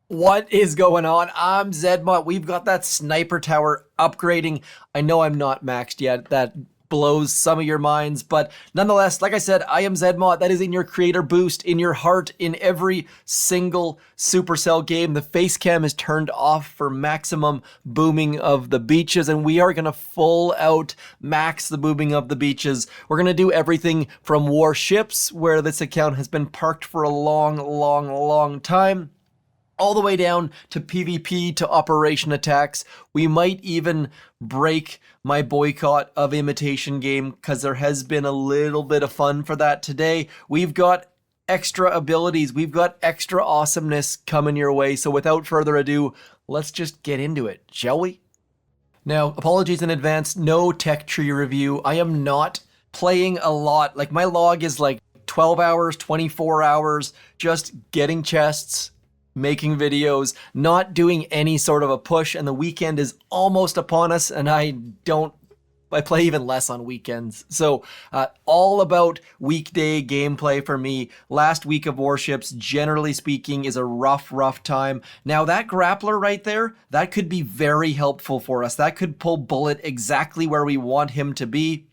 What is going on? I'm Zedmont. We've got that sniper tower upgrading. I know I'm not maxed yet. That blows some of your minds, but nonetheless, like I said, I am Zedmont. That is in your creator boost, in your heart, in every single Supercell game. The face cam is turned off for maximum booming of the beaches, and we are going to full out max the booming of the beaches. We're going to do everything from Warships, where this account has been parked for a long time, all the way down to PvP to operation attacks. We might even break my boycott of Imitation Game because there has been a little bit of fun for that today. We've got extra abilities. We've got extra awesomeness coming your way. So without further ado, let's just get into it, shall we? Now, apologies in advance, no tech tree review. I am not playing a lot. Like, my log is like 12 hours, 24 hours, just getting chests, making videos, not doing any sort of a push, and the weekend is almost upon us, and I play even less on weekends. So all about weekday gameplay for me. Last week of Warships, generally speaking, is a rough time. Now that grappler right there, that could be very helpful for us. That could pull Bullet exactly where we want him to be.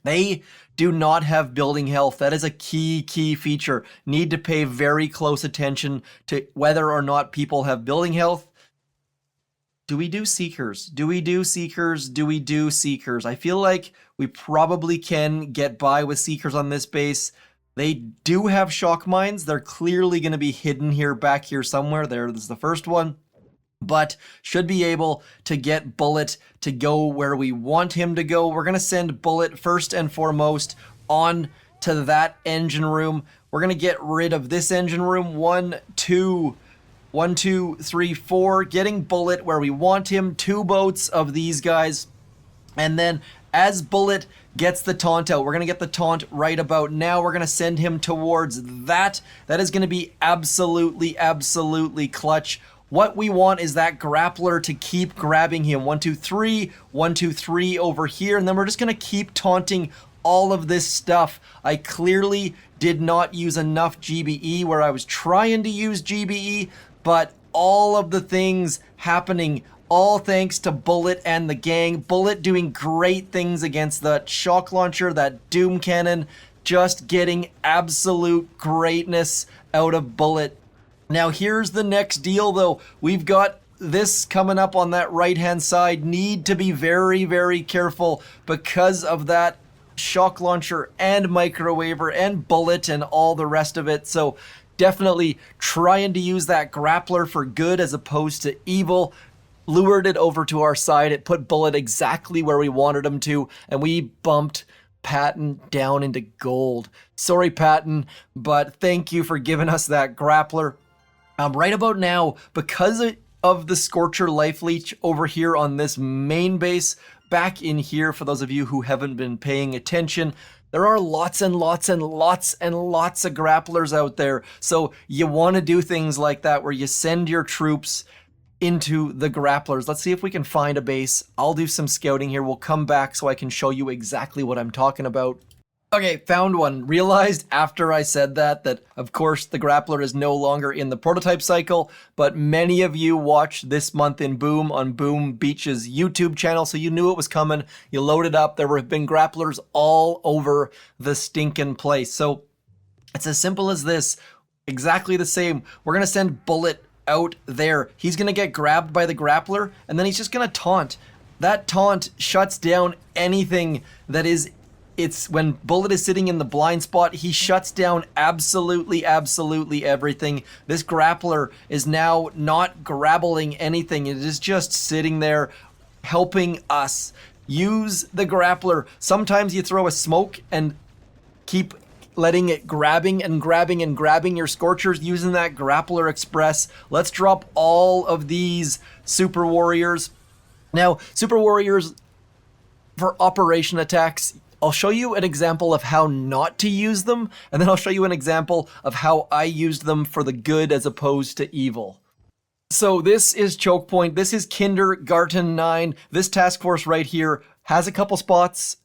They do not have building health. That is a key feature. Need to pay very close attention to whether or not people have building health. Do we do Seekers? Do we do Seekers? Do we do Seekers? I feel like we probably can get by with Seekers on this base. They do have shock mines. They're clearly going to be hidden here, back here somewhere. This is the first one. But should be able to get Bullet to go where we want him to go. We're going to send Bullet first and foremost on to that engine room. We're going to get rid of this engine room. 1, 2, 3, 4. Getting Bullet where we want him. 2 boats of these guys. And then as Bullet gets the taunt out, we're going to get the taunt right about now. We're going to send him towards that. That is going to be absolutely clutch. What we want is that grappler to keep grabbing him. 1, 2, 3, 1, 2, 3 over here. And then we're just going to keep taunting all of this stuff. I clearly did not use enough GBE where I was trying to use GBE, but all of the things happening, all thanks to Bullet and the gang. Bullet doing great things against that shock launcher, that doom cannon, just getting absolute greatness out of Bullet. Now here's the next deal though. We've got this coming up on that right hand side. Need to be very careful because of that shock launcher and microwaver and Bullet and all the rest of it. So definitely trying to use that grappler for good as opposed to evil. Lured it over to our side. It put Bullet exactly where we wanted him to, and we bumped Patton down into gold. Sorry, Patton, but thank you for giving us that grappler. Right about now, because of the Scorcher Life Leech over here on this main base, back in here, for those of you who haven't been paying attention, there are lots of grapplers out there. So you want to do things like that where you send your troops into the grapplers. Let's see if we can find a base. I'll do some scouting here. We'll come back so I can show you exactly what I'm talking about. Okay, found one. Realized after I said that of course the grappler is no longer in the prototype cycle, but many of you watched this month in Boom on Boom Beach's YouTube channel, so you knew it was coming. You loaded up. There have been grapplers all over the stinking place. So it's as simple as this. Exactly the same. We're going to send Bullet out there. He's going to get grabbed by the grappler, and then he's just going to taunt. That taunt shuts down anything that is... It's when Bullet is sitting in the blind spot, he shuts down absolutely everything. This grappler is now not grappling anything. It is just sitting there helping us. Use the grappler. Sometimes you throw a smoke and keep letting it grabbing your Scorchers using that Grappler Express. Let's drop all of these Super Warriors. Now, Super Warriors for operation attacks, I'll show you an example of how not to use them, and then I'll show you an example of how I used them for the good as opposed to evil. So this is Choke Point. This is Kindergarten 9. This task force right here has a couple spots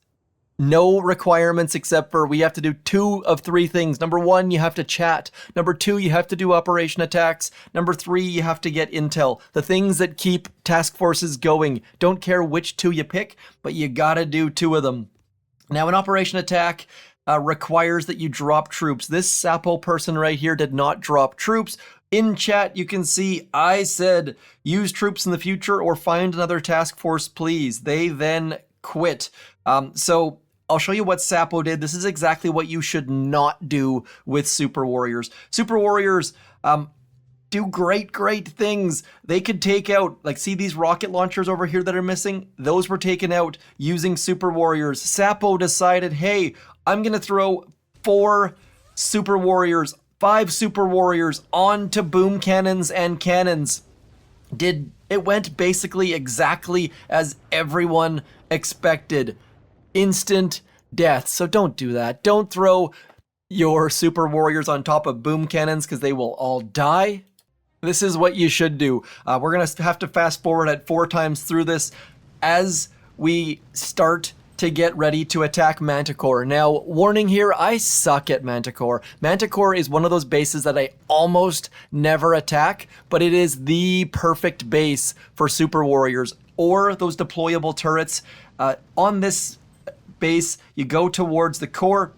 No requirements except for we have to do 2 of 3 things. Number 1, you have to chat. Number 2, you have to do operation attacks. Number 3, you have to get intel. The things that keep task forces going. Don't care which 2 you pick, but you gotta do 2 of them. Now, an operation attack requires that you drop troops. This Sapo person right here did not drop troops. In chat, you can see I said use troops in the future or find another task force, please. They then quit. So I'll show you what Sapo did. This is exactly what you should not do with Super Warriors. Super Warriors do great things. They could take out, like, see these rocket launchers over here that are missing? Those were taken out using Super Warriors. Sapo decided, hey, I'm going to throw 5 Super Warriors onto boom cannons and cannons. It went basically exactly as everyone expected. Instant death. So don't do that. Don't throw your Super Warriors on top of boom cannons because they will all die. This is what you should do. We're going to have to fast forward at 4 times through this as we start to get ready to attack Manticore. Now, warning here, I suck at Manticore. Manticore is one of those bases that I almost never attack, but it is the perfect base for Super Warriors or those deployable turrets. On this base, you go towards the core.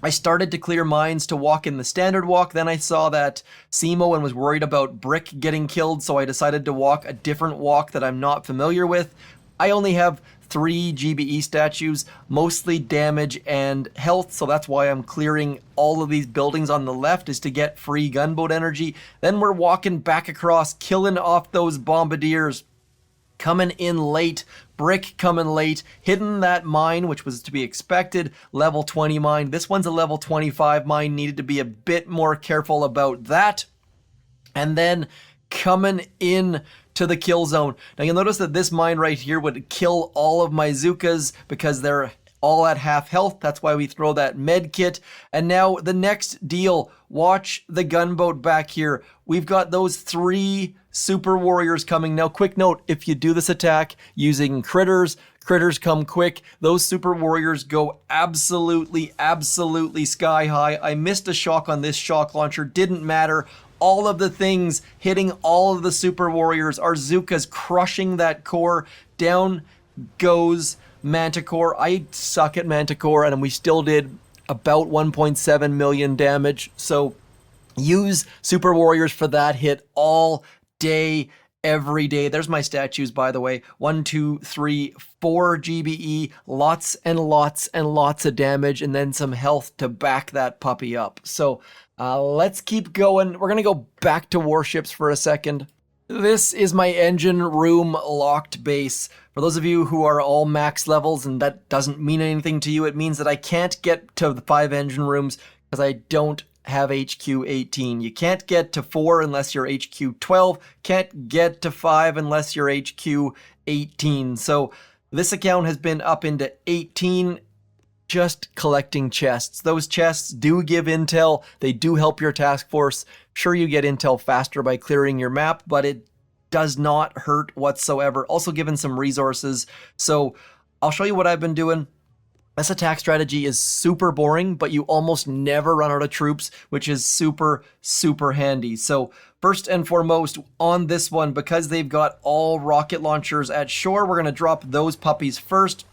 I started to clear mines to walk in the standard walk. Then I saw that Simo and was worried about Brick getting killed, so I decided to walk a different walk that I'm not familiar with. I only have 3 GBE statues, mostly damage and health, so that's why I'm clearing all of these buildings on the left, is to get free gunboat energy. Then we're walking back across, killing off those bombardiers. Coming in late, Brick coming late, hitting that mine, which was to be expected, level 20 mine. This one's a level 25 mine, needed to be a bit more careful about that. And then coming in to the kill zone. Now you'll notice that this mine right here would kill all of my Zukas because they're all at half health. That's why we throw that med kit. And now the next deal, watch the gunboat back here. We've got those 3 Super Warriors coming. Now, quick note, if you do this attack using critters come quick. Those Super Warriors go absolutely sky high. I missed a shock on this shock launcher, didn't matter. All of the things hitting all of the Super Warriors. Our Zukas crushing that core. Down goes Manticore. I suck at Manticore, and we still did about 1.7 million damage. So use Super Warriors for that hit all day, every day. There's my statues, by the way. 1, 2, 3, 4 GBE, lots and lots of damage, and then some health to back that puppy up. So let's keep going. We're gonna go back to Warships for a second. This is my engine room locked base. For those of you who are all max levels and that doesn't mean anything to you, it means that I can't get to the 5 engine rooms because I don't have HQ 18. You can't get to 4 unless you're HQ 12. Can't get to 5 unless you're HQ 18. So this account has been up into 18, just collecting chests. Those chests do give intel. They do help your task force. Sure, you get intel faster by clearing your map, but it does not hurt whatsoever. Also given some resources. So I'll show you what I've been doing. This attack strategy is super boring, but you almost never run out of troops, which is super handy. So first and foremost on this one, because they've got all rocket launchers at shore, we're going to drop those puppies first.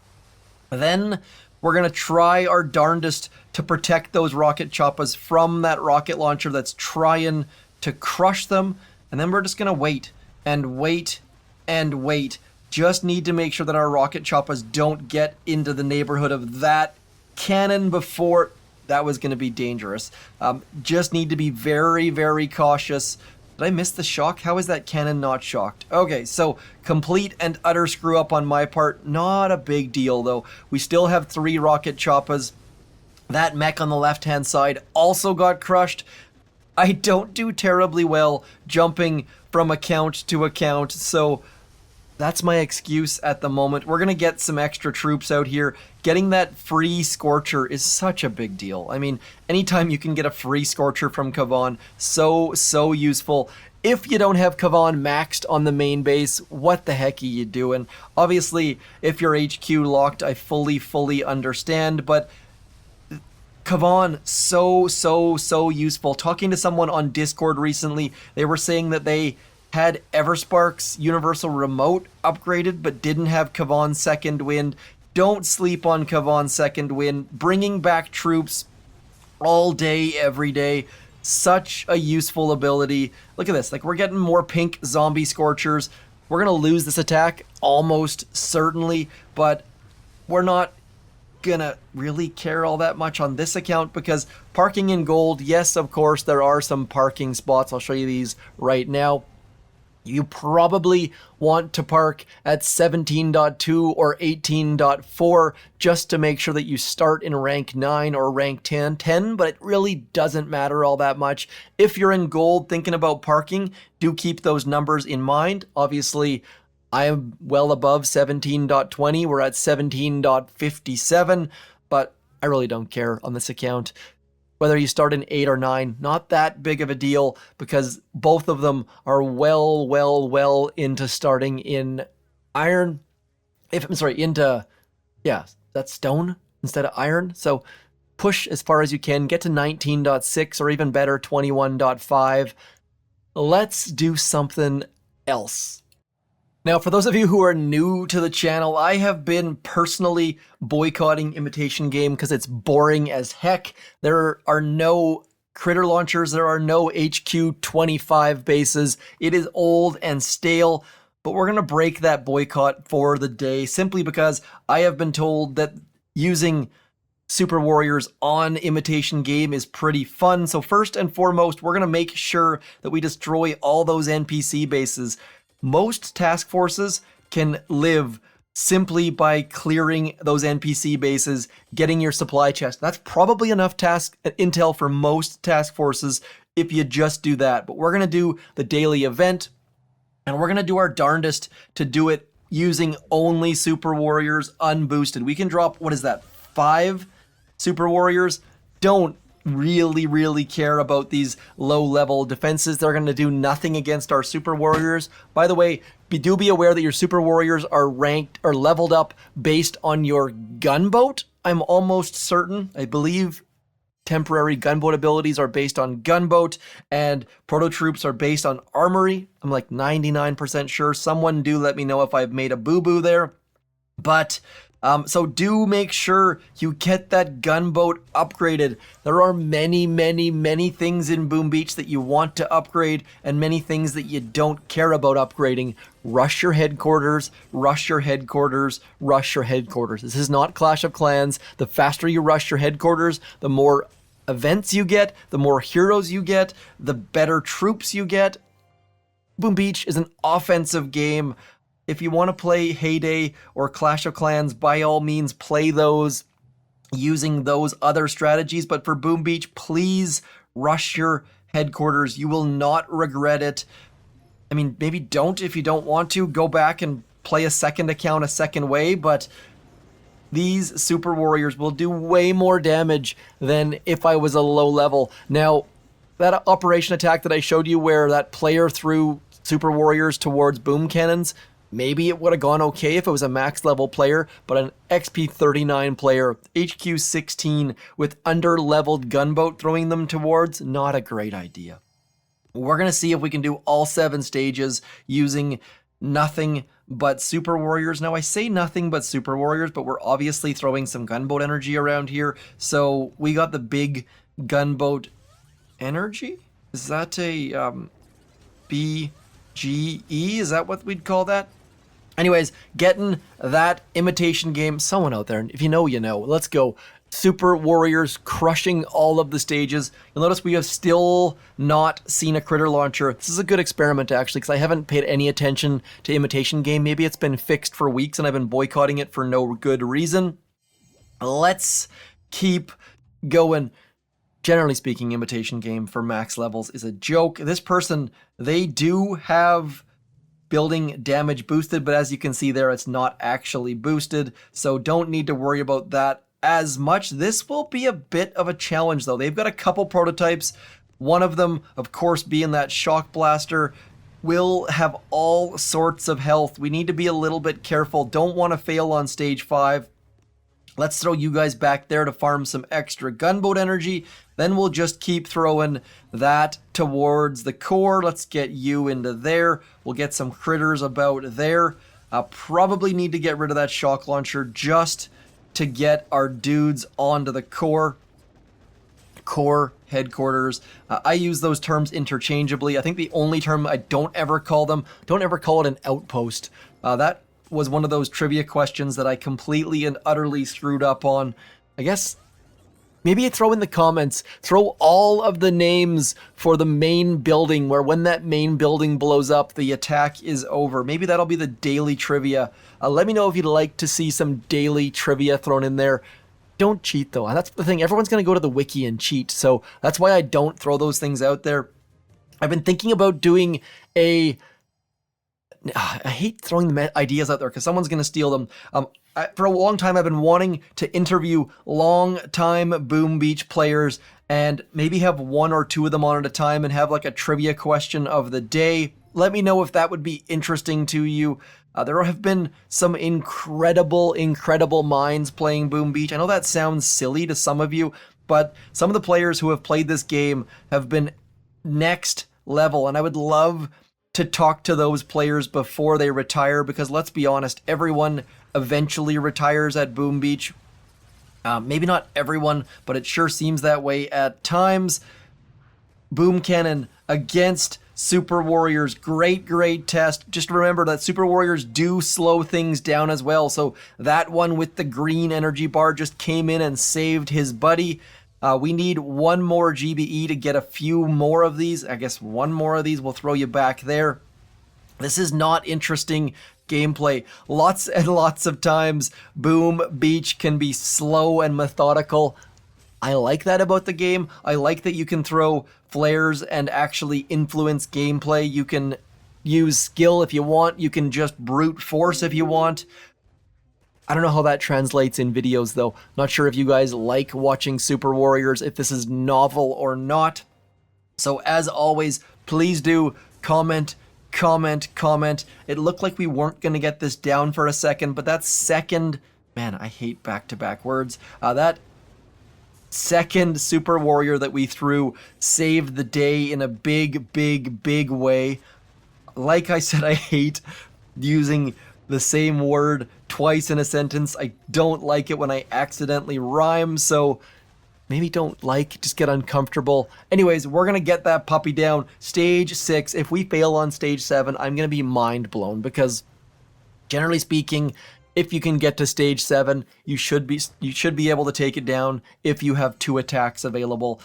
Then we're going to try our darndest to protect those rocket choppas from that rocket launcher that's trying to crush them. And then we're just going to wait and wait and wait. Just need to make sure that our rocket choppas don't get into the neighborhood of that cannon before. That was going to be dangerous. Just need to be very cautious. Did I miss the shock? How is that cannon not shocked? Okay, so complete and utter screw up on my part. Not a big deal though. We still have 3 rocket choppas. That mech on the left-hand side also got crushed. I don't do terribly well jumping from account to account, so That's my excuse at the moment. We're going to get some extra troops out here. Getting that free Scorcher is such a big deal. I mean, anytime you can get a free Scorcher from Kavan, so useful. If you don't have Kavan maxed on the main base, what the heck are you doing? Obviously, if you're HQ locked, I fully understand, but Kavan, so useful. Talking to someone on Discord recently, they were saying that they had Everspark's Universal Remote upgraded, but didn't have Kavan's Second Wind. Don't sleep on Kavan's Second Wind. Bringing back troops all day, every day. Such a useful ability. Look at this. Like, we're getting more pink zombie Scorchers. We're going to lose this attack, almost certainly, but we're not gonna really care all that much on this account because parking in gold, yes, of course, there are some parking spots. I'll show you these right now. You probably want to park at 17.2 or 18.4 just to make sure that you start in rank 9 or rank 10, but it really doesn't matter all that much. If you're in gold thinking about parking, do keep those numbers in mind. Obviously, I am well above 17.20. We're at 17.57, but I really don't care on this account. Whether you start in 8 or 9, not that big of a deal because both of them are well into starting in iron. That's stone instead of iron. So push as far as you can, get to 19.6 or even better, 21.5. Let's do something else. Now, for those of you who are new to the channel, I have been personally boycotting Imitation Game because it's boring as heck. There are no critter launchers. There are no HQ 25 bases. It is old and stale, but we're going to break that boycott for the day simply because I have been told that using Super Warriors on Imitation Game is pretty fun. So first and foremost, we're going to make sure that we destroy all those NPC bases. Most task forces can live simply by clearing those NPC bases, getting your supply chest. That's probably enough task intel for most task forces if you just do that. But we're going to do the daily event, and we're going to do our darndest to do it using only Super Warriors unboosted. We can drop, 5 Super Warriors? Don't really care about these low-level defenses. They're going to do nothing against our Super Warriors. By the way, do be aware that your Super Warriors are ranked or leveled up based on your Gunboat. I'm almost certain. I believe temporary Gunboat abilities are based on Gunboat, and Proto Troops are based on Armory. I'm like 99% sure. Someone do let me know if I've made a boo-boo there. But so do make sure you get that Gunboat upgraded. There are many things in Boom Beach that you want to upgrade and many things that you don't care about upgrading. Rush your headquarters, rush your headquarters, rush your headquarters. This is not Clash of Clans. The faster you rush your headquarters, the more events you get, the more heroes you get, the better troops you get. Boom Beach is an offensive game. If you want to play Heyday or Clash of Clans, by all means play those using those other strategies. But for Boom Beach, please rush your headquarters. You will not regret it. I mean, maybe don't if you don't want to. Go back and play a second account a second way, but these Super Warriors will do way more damage than if I was a low level. Now, that operation attack that I showed you where that player threw Super Warriors towards boom cannons, maybe it would have gone okay if it was a max level player, but an XP 39 player, HQ 16 with under leveled Gunboat throwing them towards, not a great idea. We're going to see if we can do all 7 stages using nothing but Super Warriors. Now I say nothing but Super Warriors, but we're obviously throwing some Gunboat energy around here. So we got the big Gunboat energy. Is that a BGE? Is that what we'd call that? Anyways, getting that Imitation Game. Someone out there, if you know, you know. Let's go. Super Warriors crushing all of the stages. You'll notice we have still not seen a critter launcher. This is a good experiment, actually, because I haven't paid any attention to Imitation Game. Maybe it's been fixed for weeks and I've been boycotting it for no good reason. Let's keep going. Generally speaking, Imitation Game for max levels is a joke. This person, they do have building damage boosted, but as you can see there, it's not actually boosted, so don't need to worry about that as much. This will be a bit of a challenge though. They've got a couple prototypes. One of them, of course, being that shock blaster, will have all sorts of health. We need to be a little bit careful. Don't want to fail on stage 5. Let's throw you guys back there to farm some extra gunboat energy. Then we'll just keep throwing that towards the core. Let's get you into there. We'll get some critters about there. Probably need to get rid of that shock launcher just to get our dudes onto the core. Core headquarters. I use those terms interchangeably. I think the only term I don't ever call it an outpost. That was one of those trivia questions that I completely and utterly screwed up on. I guess maybe throw in the comments, throw all of the names for the main building where when that main building blows up, the attack is over. Maybe that'll be the daily trivia. Let me know if you'd like to see some daily trivia thrown in there. Don't cheat though. That's the thing. Everyone's going to go to the wiki and cheat. So that's why I don't throw those things out there. I've been thinking about doing I hate throwing the ideas out there because someone's going to steal them. For a long time, I've been wanting to interview long-time Boom Beach players and maybe have 1 or 2 of them on at a time and have like a trivia question of the day. Let me know if that would be interesting to you. There have been some incredible minds playing Boom Beach. I know that sounds silly to some of you, but some of the players who have played this game have been next level, and I would love to talk to those players before they retire, because let's be honest, everyone eventually retires at Boom Beach. Maybe not everyone, but it sure seems that way at times. Boom Cannon against Super Warriors. Great test. Just remember that Super Warriors do slow things down as well. So that one with the green energy bar just came in and saved his buddy. We need 1 more GBE to get a few more of these. I guess 1 more of these will throw you back there. This is not interesting gameplay. Lots and lots of times, Boom Beach can be slow and methodical. I like that about the game. I like that you can throw flares and actually influence gameplay. You can use skill if you want. You can just brute force if you want. I don't know how that translates in videos though. Not sure if you guys like watching Super Warriors, if this is novel or not. So as always, please do comment. It looked like we weren't going to get this down for a second, but that second, man, I hate back-to-back words. That second Super Warrior that we threw saved the day in a big way. Like I said, I hate using the same word twice in a sentence. I don't like it when I accidentally rhyme, so maybe just get uncomfortable. Anyways, we're gonna get that puppy down. Stage 6. If we fail on stage 7, I'm gonna be mind blown, because generally speaking, if you can get to stage 7, you should be able to take it down if you have 2 attacks available.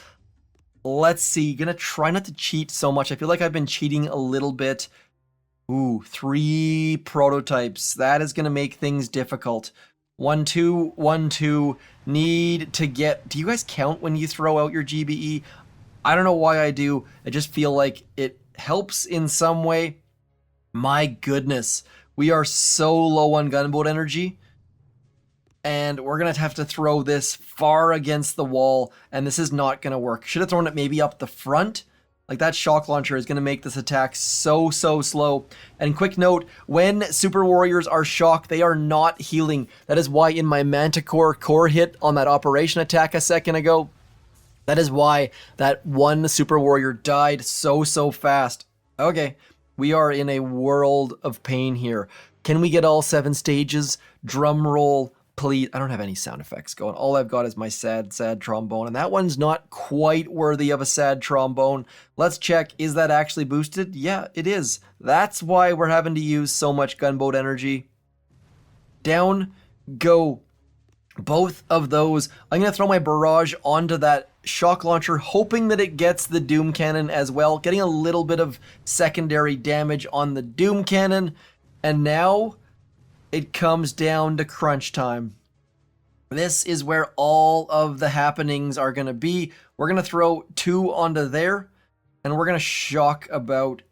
Let's see. Gonna try not to cheat so much. I feel like I've been cheating a little bit. Ooh, 3 prototypes. That is gonna make things difficult. 1, 2, 1, 2. Need to get... Do you guys count when you throw out your GBE? I don't know why I do. I just feel like it helps in some way. My goodness. We are so low on gunboat energy. And we're going to have to throw this far against the wall. And this is not going to work. Should have thrown it maybe up the front. Like, that shock launcher is going to make this attack so slow. And quick note, when Super Warriors are shocked, they are not healing. That is why in my Manticore core hit on that operation attack a second ago, that is why that one Super Warrior died so fast. Okay, we are in a world of pain here. Can we get all 7 stages? Drum roll, please. I don't have any sound effects going. All I've got is my sad trombone, and that one's not quite worthy of a sad trombone. Let's check, is that actually boosted? Yeah, it is. That's why we're having to use so much gunboat energy. Down go both of those. I'm going to throw my barrage onto that shock launcher, hoping that it gets the Doom Cannon as well, getting a little bit of secondary damage on the Doom Cannon, and now it comes down to crunch time. This is where all of the happenings are going to be. We're going to throw 2 onto there, and we're going to shock about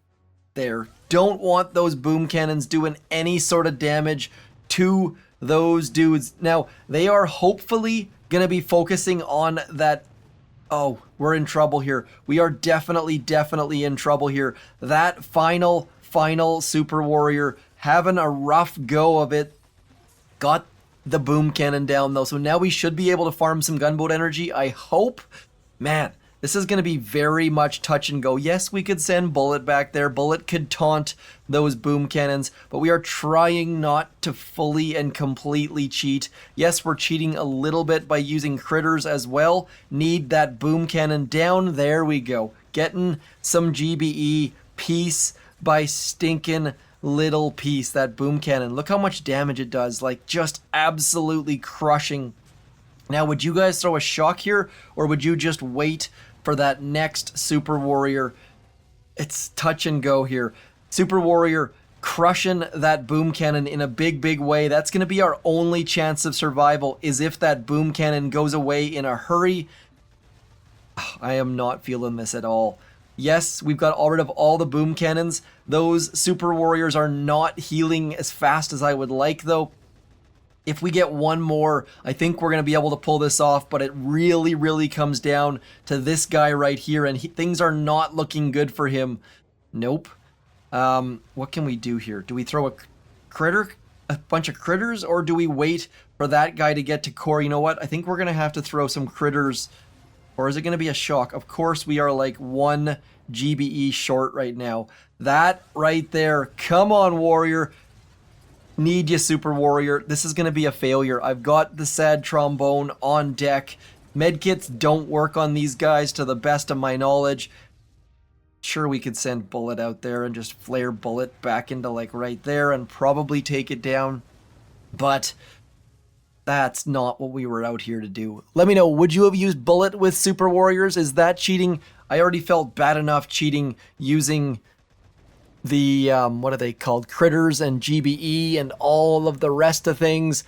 there. don't want those boom cannons doing any sort of damage to those dudes. Now, they are hopefully going to be focusing on that. Oh, we're in trouble here. We are definitely in trouble here. That final Super Warrior having a rough go of it. Got the boom cannon down though, so now we should be able to farm some gunboat energy, I hope. Man, this is going to be very much touch and go. Yes, we could send Bullet back there. Bullet could taunt those boom cannons, but we are trying not to fully and completely cheat. Yes, we're cheating a little bit by using critters as well. Need that boom cannon down. There we go. Getting some GBE piece by stinking little piece. That boom cannon. Look how much damage it does. Like, just absolutely crushing. Now, would you guys throw a shock here, or would you just wait for that next Super Warrior? It's touch and go here. Super Warrior crushing that boom cannon in a big way. That's going to be our only chance of survival, is if that boom cannon goes away in a hurry. I am not feeling this at all. Yes, we've got rid of all the boom cannons. Those Super Warriors are not healing as fast as I would like, though. If we get one more, I think we're going to be able to pull this off, but it really comes down to this guy right here, and things are not looking good for him. Nope. What can we do here? Do we throw a bunch of critters, or do we wait for that guy to get to core? You know what? I think we're going to have to throw some critters, or is it going to be a shock? Of course, we are like 1 GBE short right now. That right there. Come on, Warrior. Need you, Super Warrior. This is going to be a failure. I've got the sad trombone on deck. Medkits don't work on these guys to the best of my knowledge. Sure, we could send Bullet out there and just flare Bullet back into like right there and probably take it down. But that's not what we were out here to do. Let me know, would you have used Bullet with Super Warriors? Is that cheating? I already felt bad enough cheating using the, what are they called? Critters and GBE and all of the rest of things.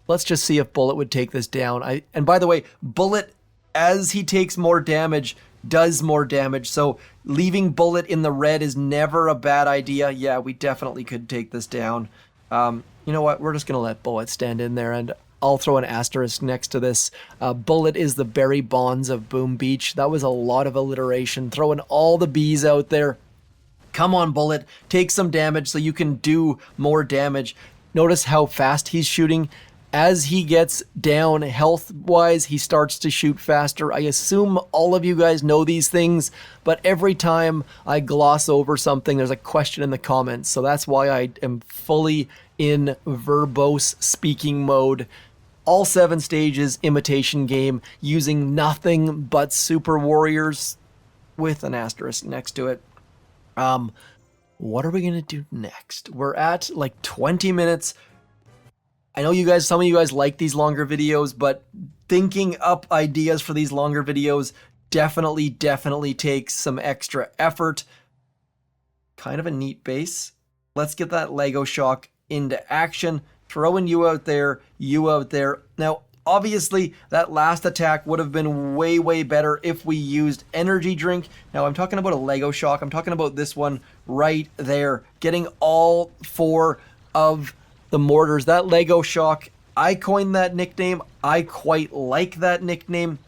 Let's just see if Bullet would take this down. And by the way, Bullet, as he takes more damage, does more damage. So leaving Bullet in the red is never a bad idea. Yeah, we definitely could take this down. You know what? We're just going to let Bullet stand in there, and I'll throw an asterisk next to this. Bullet is the Barry Bonds of Boom Beach. That was a lot of alliteration. Throwing all the B's out there. Come on, Bullet. Take some damage so you can do more damage. Notice how fast he's shooting. As he gets down health-wise, he starts to shoot faster. I assume all of you guys know these things, but every time I gloss over something, there's a question in the comments. So that's why I am fully in verbose speaking mode. All 7 stages, Imitation Game, using nothing but Super Warriors with an asterisk next to it. What are we going to do next? We're at like 20 minutes. I know you guys, some of you guys like these longer videos, but thinking up ideas for these longer videos definitely takes some extra effort. Kind of a neat base. Let's get that Lego shock into action. Throwing you out there, you out there. Now, obviously, that last attack would have been way better if we used energy drink. Now, I'm talking about a Lego shock. I'm talking about this one right there. Getting all 4 of the mortars. That Lego shock, I coined that nickname. I quite like that nickname.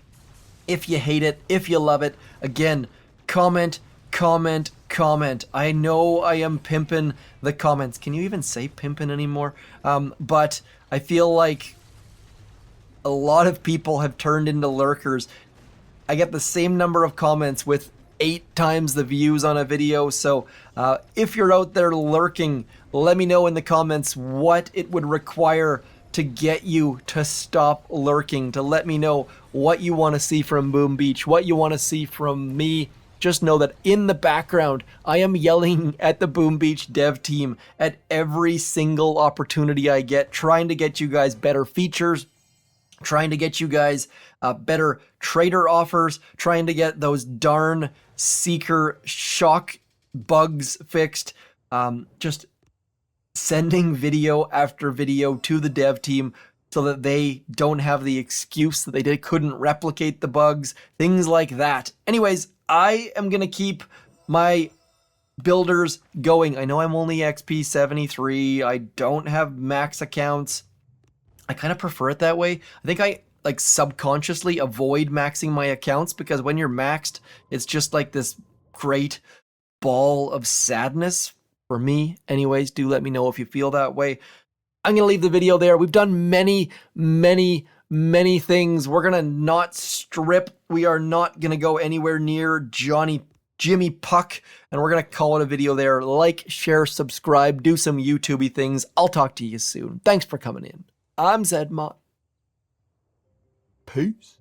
If you hate it, if you love it, again, comment. I know I am pimping the comments. Can you even say pimping anymore? But I feel like a lot of people have turned into lurkers. I get the same number of comments with 8 times the views on a video. So if you're out there lurking, let me know in the comments what it would require to get you to stop lurking, to let me know what you want to see from Boom Beach, what you want to see from me. Just know that in the background, I am yelling at the Boom Beach dev team at every single opportunity I get, trying to get you guys better features, trying to get you guys better trader offers, trying to get those darn Seeker shock bugs fixed. Just sending video after video to the dev team so that they don't have the excuse that they couldn't replicate the bugs, things like that. Anyways, I am going to keep my builders going. I know I'm only XP 73. I don't have max accounts. I kind of prefer it that way. I think I like subconsciously avoid maxing my accounts because when you're maxed, it's just like this great ball of sadness for me. Anyways, do let me know if you feel that way. I'm going to leave the video there. We've done many things. We're going to not strip. We are not going to go anywhere near Jimmy Puck, and we're going to call it a video there. Like, share, subscribe, do some YouTubey things. I'll talk to you soon. Thanks for coming in. I'm Zedmont. Peace.